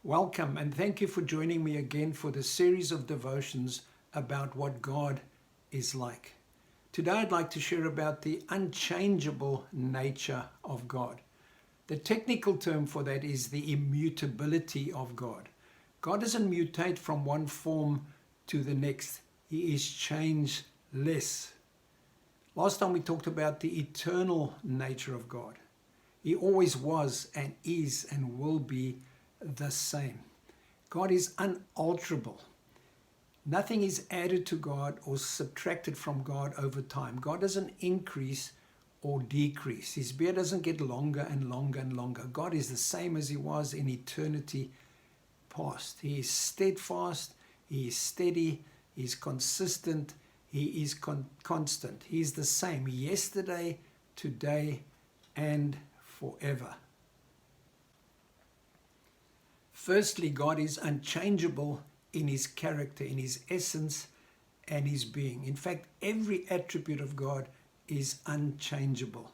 Welcome and thank you for joining me again for the series of devotions about what God is like. Today I'd like to share about the unchangeable nature of God. The technical term for that is the immutability of God. God doesn't mutate from one form to the next. He is changeless. Last time we talked about the eternal nature of God. He always was and is and will be the same. God is unalterable. Nothing is added to God or subtracted from God over time. God doesn't increase or decrease. His beard doesn't get longer and longer and longer. God is the same as he was in eternity past. He is steadfast, he is steady, he is consistent, he is constant. He is the same yesterday, today, and forever. Firstly, God is unchangeable in his character, in his essence, and his being. In fact, every attribute of God is unchangeable.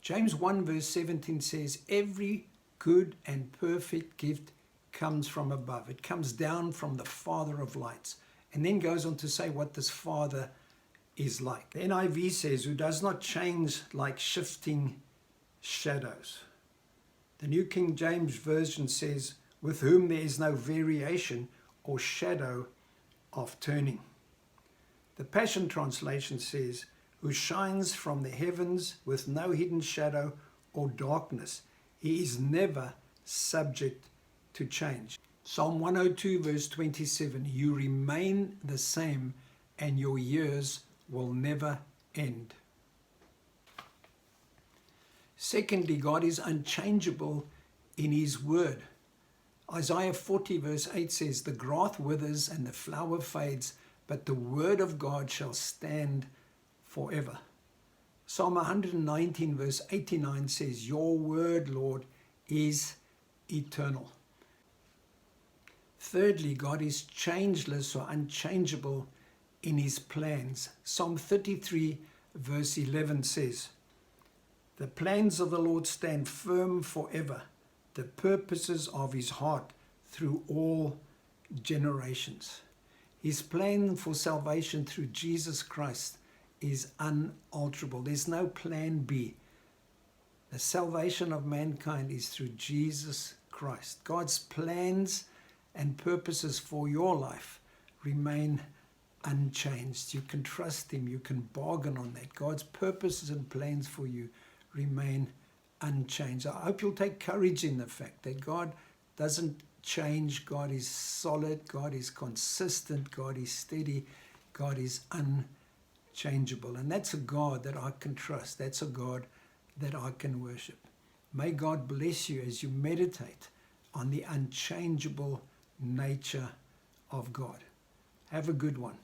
James 1 verse 17 says, every good and perfect gift comes from above. It comes down from the Father of lights. And then goes on to say what this Father is like. The NIV says, who does not change like shifting shadows. The New King James Version says, with whom there is no variation or shadow of turning. The Passion Translation says, who shines from the heavens with no hidden shadow or darkness. He is never subject to change. Psalm 102 verse 27, you remain the same and your years will never end. Secondly, God is unchangeable in his word. Isaiah 40 verse 8 says, the grass withers and the flower fades, but the word of God shall stand forever. Psalm 119 verse 89 says, your word, Lord, is eternal. Thirdly, God is changeless or unchangeable in his plans. Psalm 33 verse 11 says, the plans of the Lord stand firm forever, the purposes of his heart through all generations. His plan for salvation through Jesus Christ is unalterable. There's no plan B. The salvation of mankind is through Jesus Christ. God's plans and purposes for your life remain unchanged. You can trust him. You can bargain on that. God's purposes and plans for you remain unchanged. I hope you'll take courage in the fact that God doesn't change. God is solid. God is consistent. God is steady. God is unchangeable. And that's a God that I can trust. That's a God that I can worship. May God bless you as you meditate on the unchangeable nature of God. Have a good one.